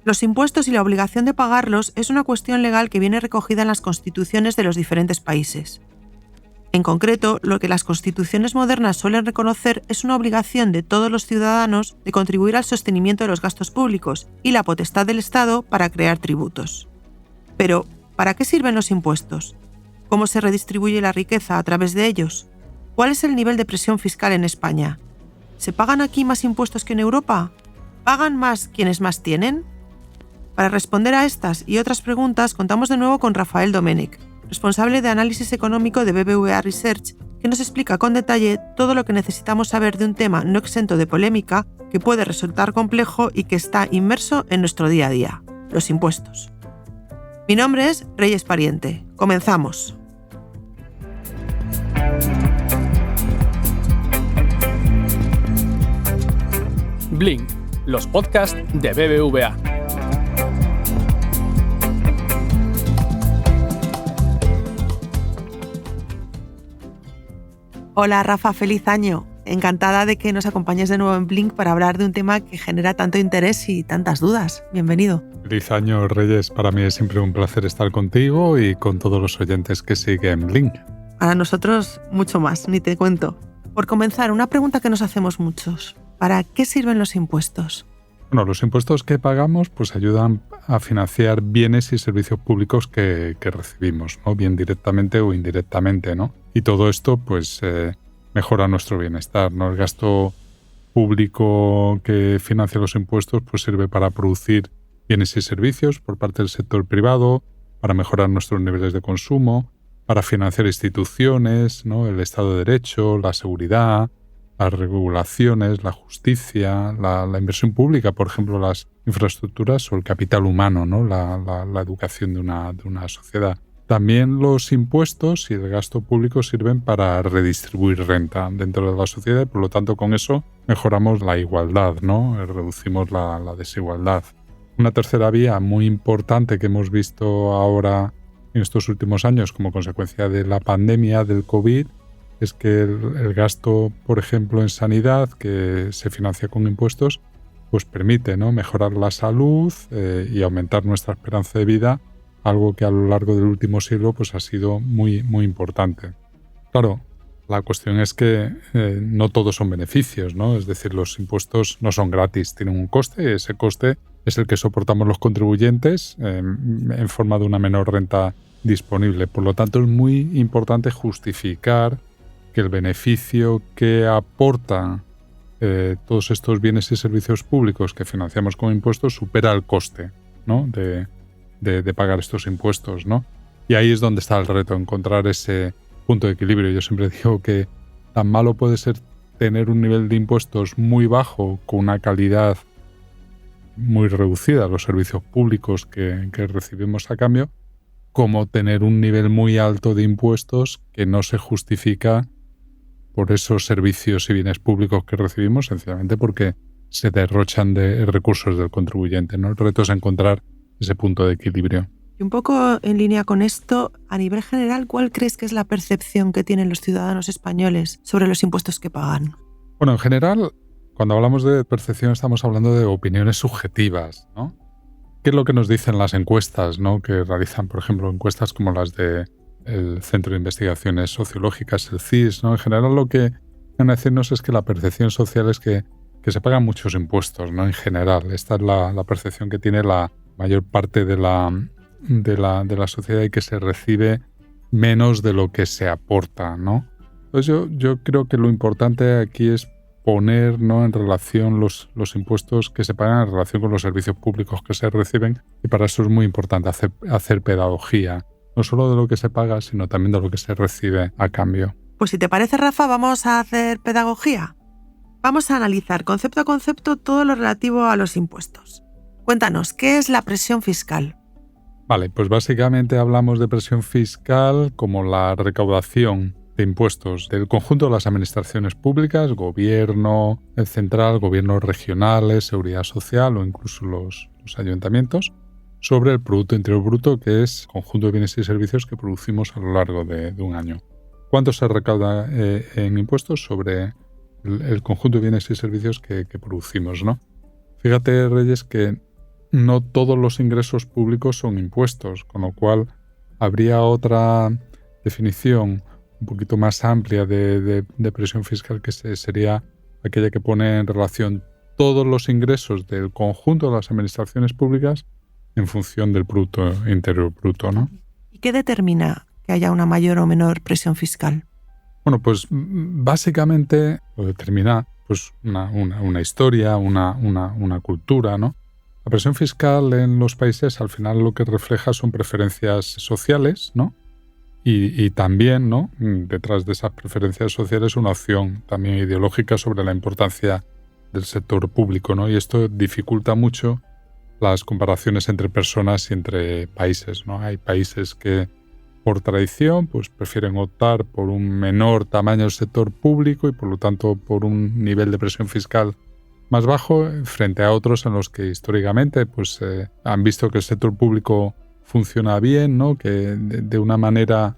Los impuestos y la obligación de pagarlos es una cuestión legal que viene recogida en las constituciones de los diferentes países. En concreto, lo que las constituciones modernas suelen reconocer es una obligación de todos los ciudadanos de contribuir al sostenimiento de los gastos públicos y la potestad del Estado para crear tributos. Pero, ¿para qué sirven los impuestos? ¿Cómo se redistribuye la riqueza a través de ellos? ¿Cuál es el nivel de presión fiscal en España? ¿Se pagan aquí más impuestos que en Europa? ¿Pagan más quienes más tienen? Para responder a estas y otras preguntas, contamos de nuevo con Rafael Domènech, responsable de análisis económico de BBVA Research, que nos explica con detalle todo lo que necesitamos saber de un tema no exento de polémica, que puede resultar complejo y que está inmerso en nuestro día a día: los impuestos. Mi nombre es Reyes Pariente. Comenzamos. Blink, los podcasts de BBVA. Hola Rafa, feliz año. Encantada de que nos acompañes de nuevo en Blink para hablar de un tema que genera tanto interés y tantas dudas. Bienvenido. Feliz año, Reyes. Para mí es siempre un placer estar contigo y con todos los oyentes que siguen Blink. Para nosotros, mucho más, ni te cuento. Por comenzar, una pregunta que nos hacemos muchos. ¿Para qué sirven los impuestos? Bueno, los impuestos que pagamos pues ayudan a financiar bienes y servicios públicos que recibimos, ¿no? Bien directamente o indirectamente, ¿no? Y todo esto pues mejora nuestro bienestar, ¿no? El gasto público que financia los impuestos pues sirve para producir bienes y servicios por parte del sector privado, para mejorar nuestros niveles de consumo, para financiar instituciones, ¿no? El Estado de Derecho, la seguridad, las regulaciones, la justicia, la inversión pública, por ejemplo, las infraestructuras o el capital humano, ¿no? La educación de una sociedad. También los impuestos y el gasto público sirven para redistribuir renta dentro de la sociedad y, por lo tanto, con eso mejoramos la igualdad, ¿no? Reducimos la desigualdad. Una tercera vía muy importante que hemos visto ahora en estos últimos años como consecuencia de la pandemia del COVID es que el gasto, por ejemplo, en sanidad, que se financia con impuestos, pues permite, ¿no? Mejorar la salud y aumentar nuestra esperanza de vida, algo que a lo largo del último siglo pues, ha sido muy, muy importante. Claro, la cuestión es que no todos son beneficios, ¿no? Es decir, los impuestos no son gratis, tienen un coste y ese coste es el que soportamos los contribuyentes en forma de una menor renta disponible. Por lo tanto, es muy importante justificar que el beneficio que aportan todos estos bienes y servicios públicos que financiamos con impuestos supera el coste, ¿no? de pagar estos impuestos, ¿no? Y ahí es donde está el reto, encontrar ese punto de equilibrio. Yo siempre digo que tan malo puede ser tener un nivel de impuestos muy bajo con una calidad muy reducida, los servicios públicos que recibimos a cambio, como tener un nivel muy alto de impuestos que no se justifica por esos servicios y bienes públicos que recibimos, sencillamente porque se derrochan de recursos del contribuyente, ¿no? El reto es encontrar ese punto de equilibrio. Y un poco en línea con esto, a nivel general, ¿cuál crees que es la percepción que tienen los ciudadanos españoles sobre los impuestos que pagan? Bueno, en general, cuando hablamos de percepción estamos hablando de opiniones subjetivas, ¿no? ¿Qué es lo que nos dicen las encuestas, ¿no? Que realizan, por ejemplo, encuestas como las de el Centro de Investigaciones Sociológicas, el CIS, ¿no? En general lo que van a decirnos es que la percepción social es que se pagan muchos impuestos, ¿no? En general, esta es la percepción que tiene la mayor parte de la sociedad y que se recibe menos de lo que se aporta, ¿no? Entonces yo creo que lo importante aquí es poner, ¿no? En relación los impuestos que se pagan en relación con los servicios públicos que se reciben, y para eso es muy importante hacer pedagogía, no solo de lo que se paga, sino también de lo que se recibe a cambio. Pues si te parece, Rafa, vamos a hacer pedagogía. Vamos a analizar concepto a concepto todo lo relativo a los impuestos. Cuéntanos, ¿qué es la presión fiscal? Vale, pues básicamente hablamos de presión fiscal como la recaudación de impuestos del conjunto de las administraciones públicas, gobierno central, gobiernos regionales, seguridad social o incluso los ayuntamientos, sobre el Producto Interior Bruto, que es el conjunto de bienes y servicios que producimos a lo largo de un año. ¿Cuánto se recauda en impuestos sobre el conjunto de bienes y servicios que producimos, ¿no? Fíjate, Reyes, que no todos los ingresos públicos son impuestos, con lo cual habría otra definición un poquito más amplia de presión fiscal, que sería aquella que pone en relación todos los ingresos del conjunto de las administraciones públicas en función del Producto Interior Bruto, ¿no? ¿Y qué determina que haya una mayor o menor presión fiscal? Bueno, pues básicamente lo determina pues una historia, una cultura, ¿no? La presión fiscal en los países al final lo que refleja son preferencias sociales, ¿no? Y también, ¿no?, detrás de esas preferencias sociales una opción también ideológica sobre la importancia del sector público, ¿no? Y esto dificulta mucho las comparaciones entre personas y entre países, ¿no? Hay países que por tradición pues prefieren optar por un menor tamaño del sector público y por lo tanto por un nivel de presión fiscal más bajo, frente a otros en los que históricamente pues han visto que el sector público funciona bien, ¿no?, que de una manera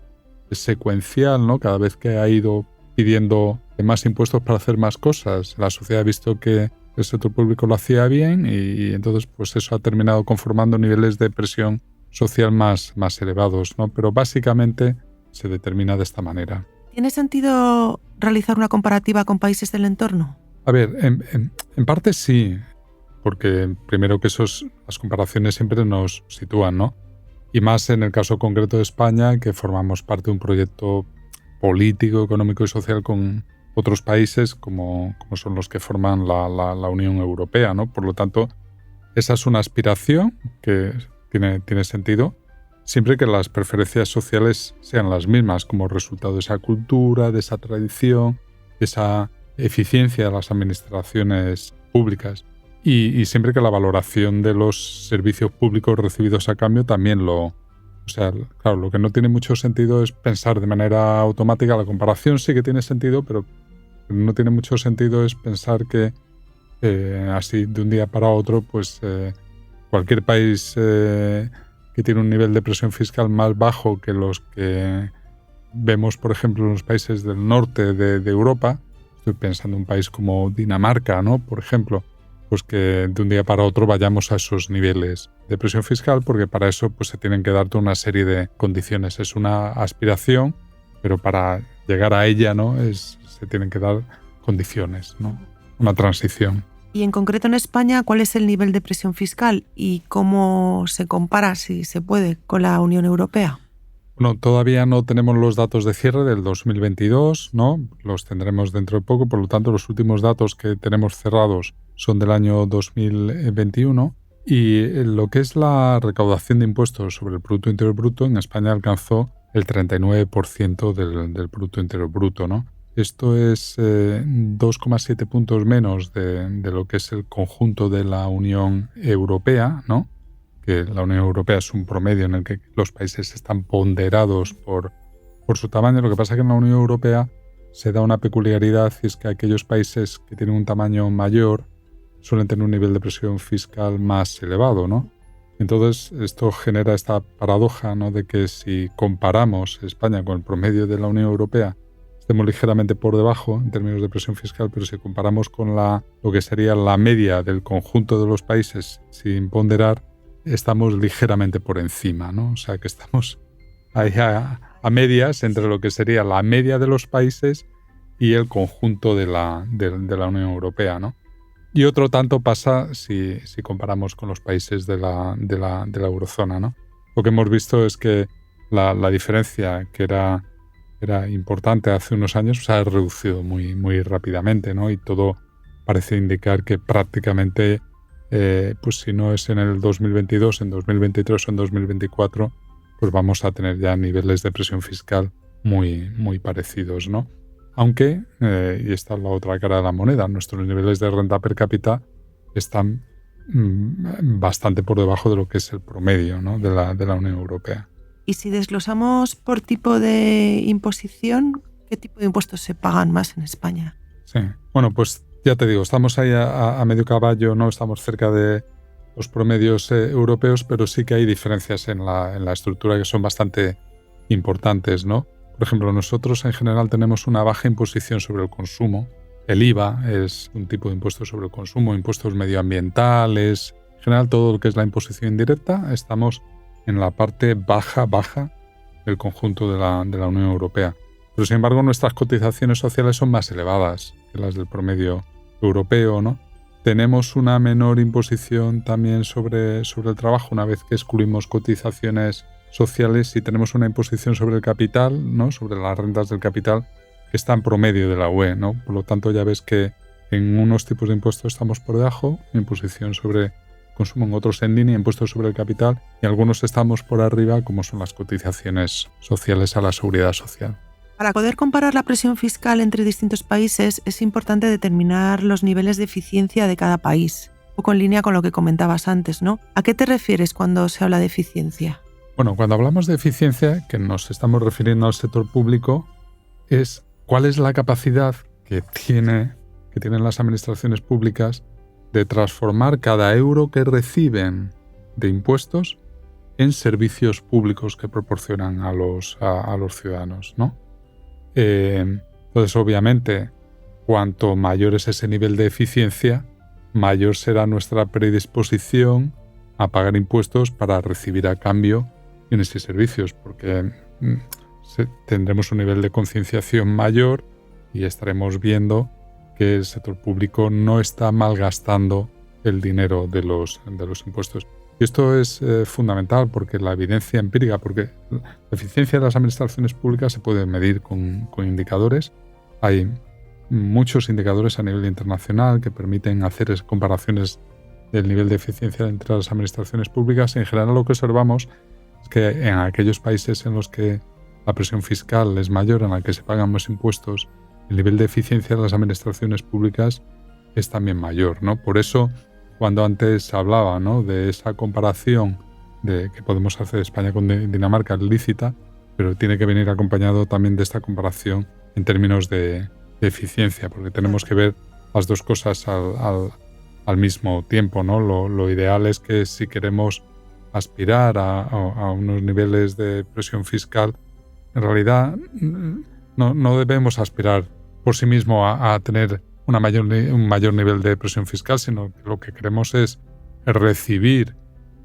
secuencial, ¿no?, cada vez que ha ido pidiendo más impuestos para hacer más cosas, la sociedad ha visto que el sector público lo hacía bien y entonces pues eso ha terminado conformando niveles de presión social más elevados, ¿no? Pero básicamente se determina de esta manera. ¿Tiene sentido realizar una comparativa con países del entorno? A ver, en parte sí, porque primero que las comparaciones siempre nos sitúan, ¿no? Y más en el caso concreto de España, que formamos parte de un proyecto político, económico y social con otros países como son los que forman la Unión Europea, ¿no? Por lo tanto, esa es una aspiración que tiene sentido, siempre que las preferencias sociales sean las mismas como resultado de esa cultura, de esa tradición, de esa eficiencia de las administraciones públicas. Y siempre que la valoración de los servicios públicos recibidos a cambio también O sea, claro, lo que no tiene mucho sentido es pensar de manera automática. La comparación sí que tiene sentido, pero no tiene mucho sentido es pensar que así de un día para otro, pues cualquier país que tiene un nivel de presión fiscal más bajo que los que vemos, por ejemplo, en los países del norte de Europa, estoy pensando en un país como Dinamarca, ¿no?, por ejemplo, pues que de un día para otro vayamos a esos niveles de presión fiscal, porque para eso pues se tienen que dar toda una serie de condiciones. Es una aspiración, pero para llegar a ella, ¿no?, se tienen que dar condiciones, ¿no?, una transición. Y en concreto en España, ¿cuál es el nivel de presión fiscal y cómo se compara, si se puede, con la Unión Europea? Bueno, todavía no tenemos los datos de cierre del 2022, ¿no? Los tendremos dentro de poco, por lo tanto los últimos datos que tenemos cerrados son del año 2021 y lo que es la recaudación de impuestos sobre el Producto Interior Bruto en España alcanzó el 39% del Producto Interior Bruto, ¿no? Esto es 2,7 puntos menos de lo que es el conjunto de la Unión Europea, ¿no? Que la Unión Europea es un promedio en el que los países están ponderados por su tamaño. Lo que pasa es que en la Unión Europea se da una peculiaridad y es que aquellos países que tienen un tamaño mayor suelen tener un nivel de presión fiscal más elevado, ¿no? Entonces esto genera esta paradoja, ¿no?, de que si comparamos España con el promedio de la Unión Europea estemos ligeramente por debajo en términos de presión fiscal, pero si comparamos con lo que sería la media del conjunto de los países sin ponderar, estamos ligeramente por encima, ¿no? O sea que estamos ahí a medias entre lo que sería la media de los países y el conjunto de la Unión Europea, ¿no? Y otro tanto pasa si comparamos con los países de la eurozona, ¿no? Lo que hemos visto es que la diferencia que era importante hace unos años se ha reducido muy, muy rápidamente, ¿no? Y todo parece indicar que prácticamente pues si no es en el 2022, en 2023 o en 2024, pues vamos a tener ya niveles de presión fiscal muy, muy parecidos, ¿no? Aunque, y esta es la otra cara de la moneda, nuestros niveles de renta per cápita están bastante por debajo de lo que es el promedio, ¿no?, de la Unión Europea. Y si desglosamos por tipo de imposición, ¿qué tipo de impuestos se pagan más en España? Sí, bueno, pues ya te digo, estamos ahí a medio caballo, no estamos cerca de los promedios europeos, pero sí que hay diferencias en la estructura que son bastante importantes, ¿no? Por ejemplo, nosotros en general tenemos una baja imposición sobre el consumo. El IVA es un tipo de impuesto sobre el consumo, impuestos medioambientales, En general, todo lo que es la imposición indirecta, estamos en la parte baja del conjunto de la Unión Europea. Pero, sin embargo, nuestras cotizaciones sociales son más elevadas que las del promedio europeo, ¿no? Tenemos una menor imposición también sobre el trabajo, una vez que excluimos cotizaciones sociales, y tenemos una imposición sobre el capital, ¿no? Sobre las rentas del capital, que está en promedio de la UE, ¿no? Por lo tanto, ya ves que en unos tipos de impuestos estamos por debajo, imposición sobre consumo, en otros en línea, impuestos sobre el capital, y algunos estamos por arriba, como son las cotizaciones sociales a la seguridad social. Para poder comparar la presión fiscal entre distintos países, es importante determinar los niveles de eficiencia de cada país, un poco en línea con lo que comentabas antes, ¿no? ¿A qué te refieres cuando se habla de eficiencia? Bueno, cuando hablamos de eficiencia, que nos estamos refiriendo al sector público, es cuál es la capacidad que tienen las administraciones públicas de transformar cada euro que reciben de impuestos en servicios públicos que proporcionan a los ciudadanos, ¿no? Entonces, obviamente, cuanto mayor es ese nivel de eficiencia, mayor será nuestra predisposición a pagar impuestos para recibir a cambio bienes y servicios, porque tendremos un nivel de concienciación mayor y estaremos viendo que el sector público no está malgastando el dinero de los impuestos. Y esto es fundamental, porque la evidencia empírica, porque la eficiencia de las administraciones públicas se puede medir con indicadores. Hay muchos indicadores a nivel internacional que permiten hacer comparaciones del nivel de eficiencia entre las administraciones públicas. En general, lo que observamos es que en aquellos países en los que la presión fiscal es mayor, en la que se pagan más impuestos, el nivel de eficiencia de las administraciones públicas es también mayor, ¿no? Por eso, cuando antes hablaba, ¿no?, de esa comparación de que podemos hacer España con Dinamarca, es lícita, pero tiene que venir acompañado también de esta comparación en términos de eficiencia, porque tenemos que ver las dos cosas al mismo tiempo, ¿no? Lo ideal es que, si queremos aspirar a unos niveles de presión fiscal, en realidad no debemos aspirar por sí mismo a tener un mayor nivel de presión fiscal, sino que lo que queremos es recibir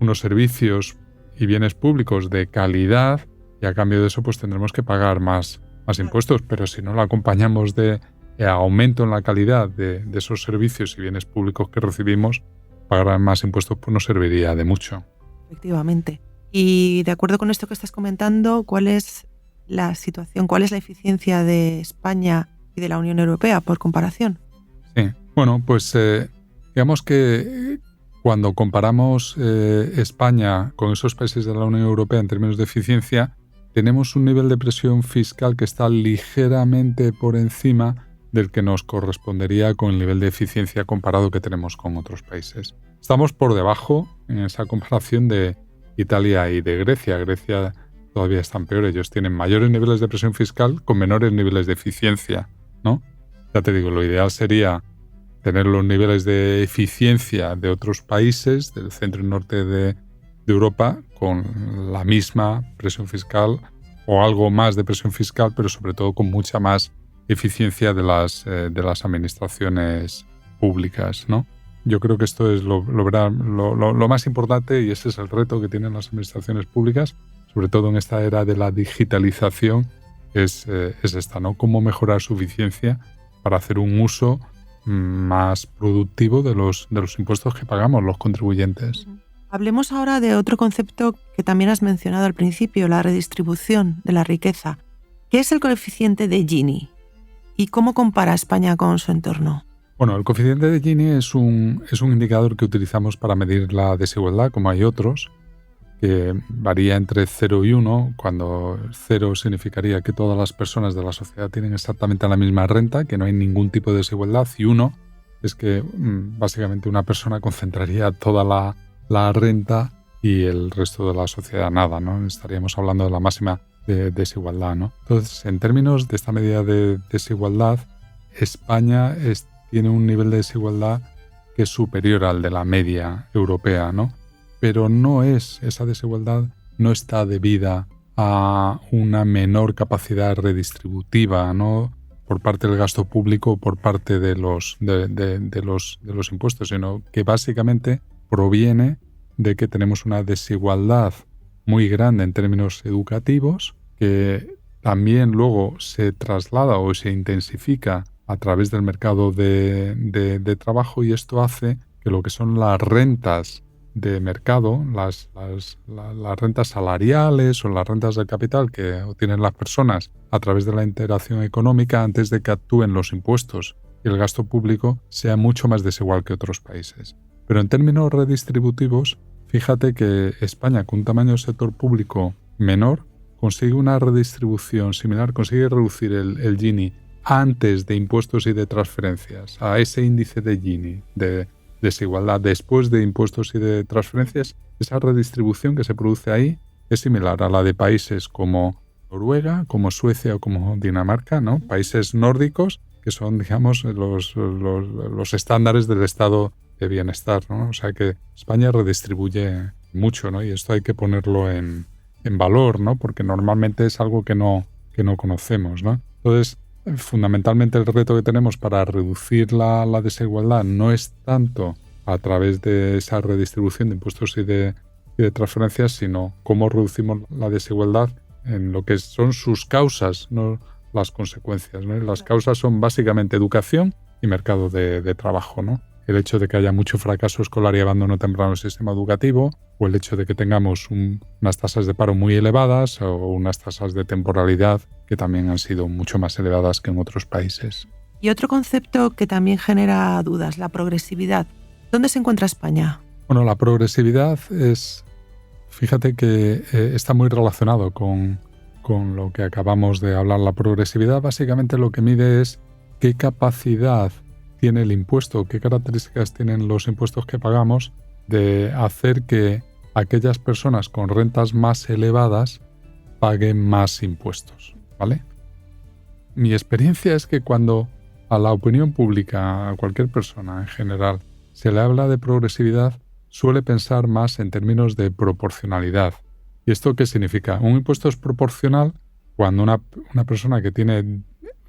unos servicios y bienes públicos de calidad, y a cambio de eso pues tendremos que pagar más impuestos. Pero si no lo acompañamos de aumento en la calidad de esos servicios y bienes públicos que recibimos, pagar más impuestos pues no serviría de mucho. Efectivamente. Y de acuerdo con esto que estás comentando, ¿cuál es la situación, cuál es la eficiencia de España y de la Unión Europea por comparación? Sí, bueno, pues digamos que cuando comparamos España con esos países de la Unión Europea en términos de eficiencia, tenemos un nivel de presión fiscal que está ligeramente por encima del que nos correspondería con el nivel de eficiencia comparado que tenemos con otros países. Estamos por debajo en esa comparación de Italia y de Grecia. Grecia todavía están peor, ellos tienen mayores niveles de presión fiscal con menores niveles de eficiencia, ¿no? Ya te digo, lo ideal sería tener los niveles de eficiencia de otros países del centro y norte de Europa con la misma presión fiscal o algo más de presión fiscal, pero sobre todo con mucha más eficiencia de las administraciones públicas, ¿no? Yo creo que esto es lo más importante, y ese es el reto que tienen las administraciones públicas, sobre todo en esta era de la digitalización, es esta, ¿no? Cómo mejorar su eficiencia para hacer un uso más productivo de los impuestos que pagamos los contribuyentes. Hablemos ahora de otro concepto que también has mencionado al principio, la redistribución de la riqueza. ¿Qué es el coeficiente de Gini? ¿Y cómo compara España con su entorno? Bueno, el coeficiente de Gini es un indicador que utilizamos para medir la desigualdad, como hay otros, que varía entre 0 y 1, cuando 0 significaría que todas las personas de la sociedad tienen exactamente la misma renta, que no hay ningún tipo de desigualdad, y 1 es que básicamente una persona concentraría toda la renta y el resto de la sociedad nada, ¿no? Estaríamos hablando de la máxima de desigualdad, ¿no? Entonces, en términos de esta medida de desigualdad, España tiene un nivel de desigualdad que es superior al de la media europea, ¿no? Pero esa desigualdad no está debida a una menor capacidad redistributiva, ¿no?, por parte del gasto público o por parte de los impuestos, sino que básicamente proviene de que tenemos una desigualdad muy grande en términos educativos, que también luego se traslada o se intensifica a través del mercado de trabajo, y esto hace que lo que son las rentas de mercado, las rentas salariales o las rentas del capital que obtienen las personas a través de la interacción económica antes de que actúen los impuestos y el gasto público, sea mucho más desigual que otros países. Pero en términos redistributivos, fíjate que España, con un tamaño de sector público menor, consigue una redistribución similar, consigue reducir el Gini antes de impuestos y de transferencias a ese índice de Gini, de desigualdad después de impuestos y de transferencias. Esa redistribución que se produce ahí es similar a la de países como Noruega, como Suecia o como Dinamarca, ¿no? Países nórdicos que son, digamos, los estándares del estado de bienestar, ¿no? O sea que España redistribuye mucho, ¿no? Y esto hay que ponerlo en valor, ¿no? Porque normalmente es algo que no conocemos, ¿no? Entonces, fundamentalmente el reto que tenemos para reducir la desigualdad no es tanto a través de esa redistribución de impuestos y de transferencias, sino cómo reducimos la desigualdad en lo que son sus causas, no las consecuencias, ¿no? Las causas son básicamente educación y mercado de trabajo, ¿no? El hecho de que haya mucho fracaso escolar y abandono temprano del sistema educativo, o el hecho de que tengamos unas tasas de paro muy elevadas o unas tasas de temporalidad que también han sido mucho más elevadas que en otros países. Y otro concepto que también genera dudas, la progresividad. ¿Dónde se encuentra España? Bueno, la progresividad es, fíjate que está muy relacionado con lo que acabamos de hablar. La progresividad básicamente lo que mide es qué capacidad tiene el impuesto, qué características tienen los impuestos que pagamos de hacer que aquellas personas con rentas más elevadas paguen más impuestos, ¿vale? Mi experiencia es que cuando a la opinión pública, a cualquier persona en general, se le habla de progresividad, suele pensar más en términos de proporcionalidad. ¿Y esto qué significa? Un impuesto es proporcional cuando una persona que tiene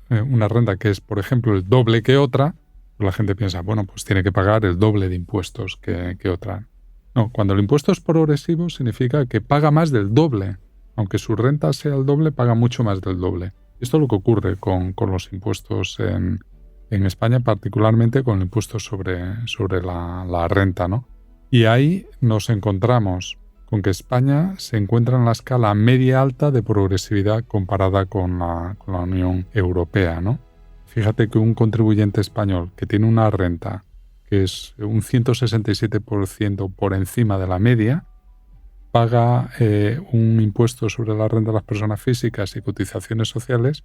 una renta que es, por ejemplo, el doble que otra, la gente piensa, bueno, pues tiene que pagar el doble de impuestos que otra. No, cuando el impuesto es progresivo significa que paga más del doble. Aunque su renta sea el doble, paga mucho más del doble. Esto es lo que ocurre con los impuestos en España, particularmente con el impuesto sobre la renta, ¿no? Y ahí nos encontramos con que España se encuentra en la escala media-alta de progresividad comparada con la Unión Europea, ¿no? Fíjate que un contribuyente español que tiene una renta que es un 167% por encima de la media, paga un impuesto sobre la renta de las personas físicas y cotizaciones sociales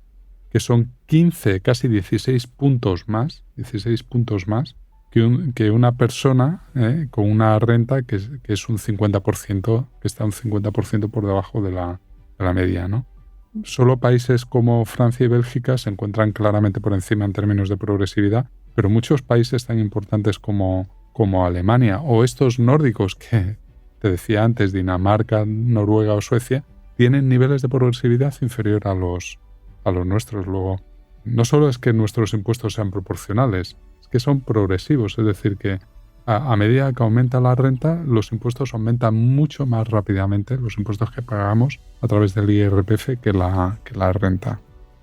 que son 15, casi 16 puntos más que una persona con una renta que es un 50%, que está un 50% por debajo de la media, ¿no? Solo países como Francia y Bélgica se encuentran claramente por encima en términos de progresividad, pero muchos países tan importantes como Alemania o estos nórdicos que te decía antes, Dinamarca, Noruega o Suecia, tienen niveles de progresividad inferior a los nuestros. Luego, no solo es que nuestros impuestos sean proporcionales, es que son progresivos, es decir, que a medida que aumenta la renta, los impuestos aumentan mucho más rápidamente, los impuestos que pagamos a través del IRPF que la renta.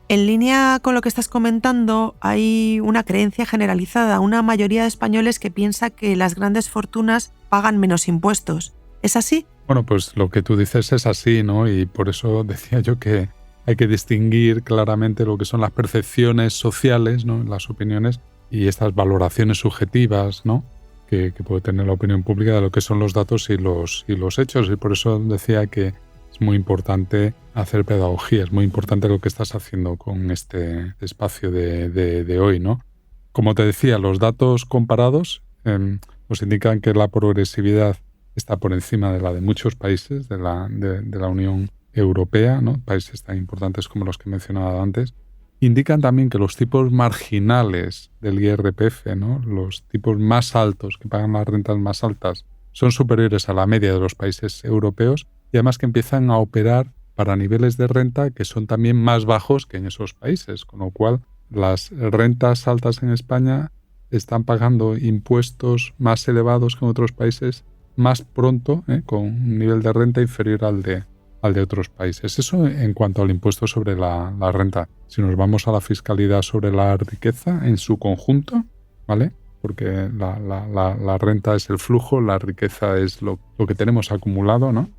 En línea con lo que estás comentando, hay una creencia generalizada, una mayoría de españoles que piensa que las grandes fortunas pagan menos impuestos. ¿Es así? Bueno, pues lo que tú dices es así, ¿no? Y por eso decía yo que hay que distinguir claramente lo que son las percepciones sociales, ¿no? Las opiniones y estas valoraciones subjetivas, ¿no? Que puede tener la opinión pública de lo que son los datos y los hechos. Y por eso decía que es muy importante hacer pedagogía, es muy importante lo que estás haciendo con este espacio de hoy, ¿no? Como te decía, los datos comparados nos indican que la progresividad está por encima de la de muchos países de la Unión Europea, ¿no? Países tan importantes como los que he mencionado antes. Indican también que los tipos marginales del IRPF, ¿no? Los tipos más altos, que pagan las rentas más altas, son superiores a la media de los países europeos y además que empiezan a operar para niveles de renta que son también más bajos que en esos países, con lo cual las rentas altas en España están pagando impuestos más elevados que en otros países más pronto, con un nivel de renta inferior al de otros países. Eso en cuanto al impuesto sobre la renta. Si nos vamos a la fiscalidad sobre la riqueza en su conjunto, ¿vale? Porque la renta es el flujo, la riqueza es lo que tenemos acumulado, ¿no?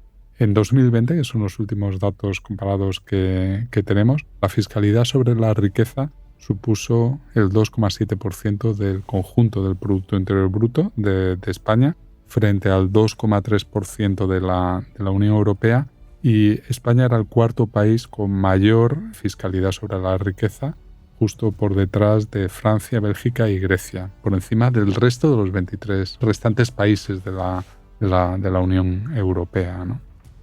En 2020, que son los últimos datos comparados que tenemos, la fiscalidad sobre la riqueza supuso el 2,7% del conjunto del Producto Interior Bruto de España, frente al 2,3% de la Unión Europea, y España era el cuarto país con mayor fiscalidad sobre la riqueza, justo por detrás de Francia, Bélgica y Grecia, por encima del resto de los 23 restantes países de la Unión Europea, ¿no?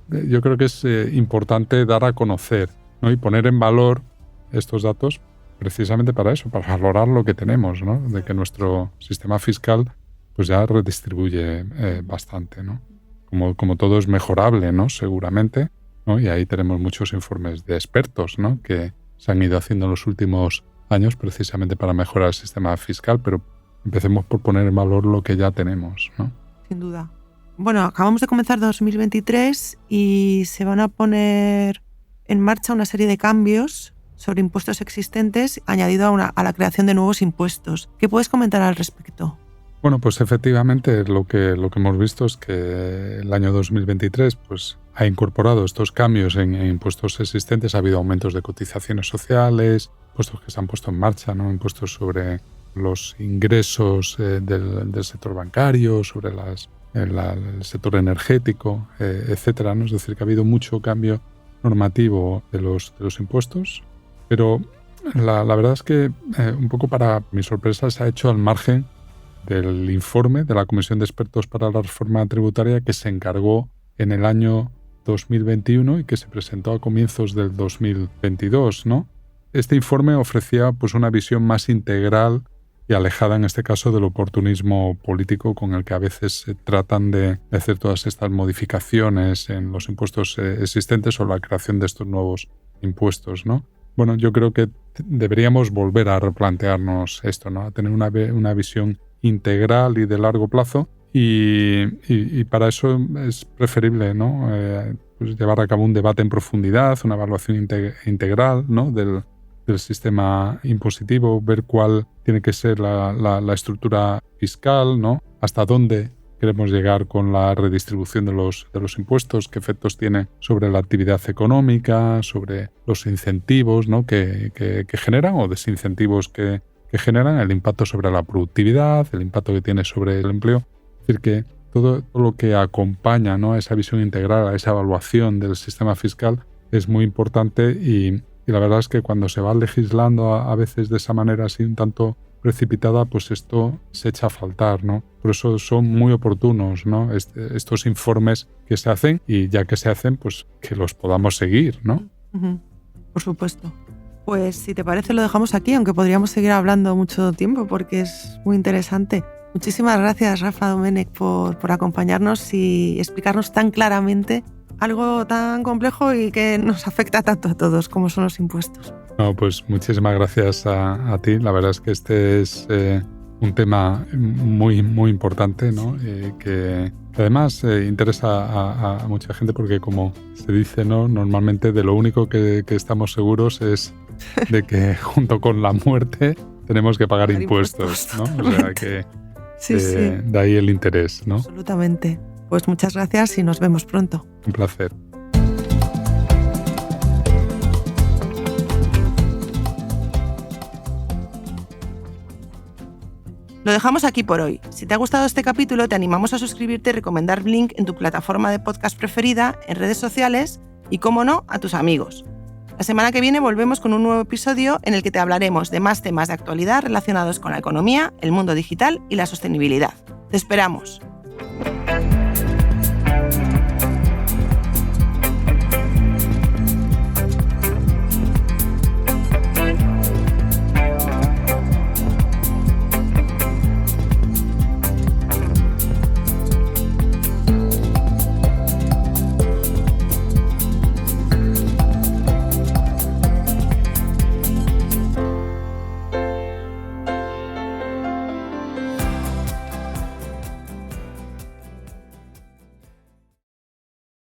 Yo creo que es importante dar a conocer, ¿no? Y poner en valor estos datos precisamente para eso, para valorar lo que tenemos, ¿no? De que nuestro sistema fiscal pues ya redistribuye bastante, ¿no? Como todo es mejorable, ¿no? Seguramente, ¿no? Y ahí tenemos muchos informes de expertos, ¿no? Que se han ido haciendo en los últimos años precisamente para mejorar el sistema fiscal, pero empecemos por poner en valor lo que ya tenemos, ¿no? Sin duda. Bueno, acabamos de comenzar 2023 y se van a poner en marcha una serie de cambios sobre impuestos existentes, añadido a la creación de nuevos impuestos. ¿Qué puedes comentar al respecto? Bueno, pues efectivamente lo que hemos visto es que el año 2023 pues, ha incorporado estos cambios en impuestos existentes. Ha habido aumentos de cotizaciones sociales, impuestos que se han puesto en marcha, ¿no? Impuestos sobre los ingresos del sector bancario, sobre el sector energético, etcétera, ¿no? Es decir, que ha habido mucho cambio normativo de los impuestos, pero la verdad es que un poco para mi sorpresa se ha hecho al margen del informe de la Comisión de Expertos para la Reforma Tributaria que se encargó en el año 2021 y que se presentó a comienzos del 2022, ¿no? Este informe ofrecía pues, una visión más integral y alejada, en este caso, del oportunismo político con el que a veces se tratan de hacer todas estas modificaciones en los impuestos existentes o la creación de estos nuevos impuestos, ¿no? Bueno, yo creo que deberíamos volver a replantearnos esto, ¿no? A tener una visión integral y de largo plazo y para eso es preferible, ¿no? Pues llevar a cabo un debate en profundidad, una evaluación integral, ¿no? del sistema impositivo, ver cuál tiene que ser la estructura fiscal, ¿no? Hasta dónde queremos llegar con la redistribución de los impuestos, qué efectos tiene sobre la actividad económica, sobre los incentivos, ¿no? que generan o desincentivos que generan, el impacto sobre la productividad, el impacto que tiene sobre el empleo. Es decir, que todo lo que acompaña, ¿no? a esa visión integral, a esa evaluación del sistema fiscal es muy importante y la verdad es que cuando se va legislando a veces de esa manera así un tanto precipitada, pues esto se echa a faltar, ¿no? Por eso son muy oportunos, ¿no? Estos informes que se hacen y ya que se hacen, pues que los podamos seguir, ¿no? Uh-huh. Por supuesto. Pues si te parece lo dejamos aquí, aunque podríamos seguir hablando mucho tiempo porque es muy interesante. Muchísimas gracias, Rafa Domènech, por acompañarnos y explicarnos tan claramente algo tan complejo y que nos afecta tanto a todos como son los impuestos. No, pues muchísimas gracias a ti. La verdad es que este es un tema muy, muy importante, ¿no? Que además interesa a mucha gente porque, como se dice, ¿no? Normalmente de lo único que estamos seguros es de que junto con la muerte tenemos que pagar impuestos, ¿no? O sea que sí. De ahí el interés, ¿no? Absolutamente. Pues muchas gracias y nos vemos pronto. Un placer. Lo dejamos aquí por hoy. Si te ha gustado este capítulo, te animamos a suscribirte y recomendar Blink en tu plataforma de podcast preferida, en redes sociales y, cómo no, a tus amigos. La semana que viene volvemos con un nuevo episodio en el que te hablaremos de más temas de actualidad relacionados con la economía, el mundo digital y la sostenibilidad. ¡Te esperamos!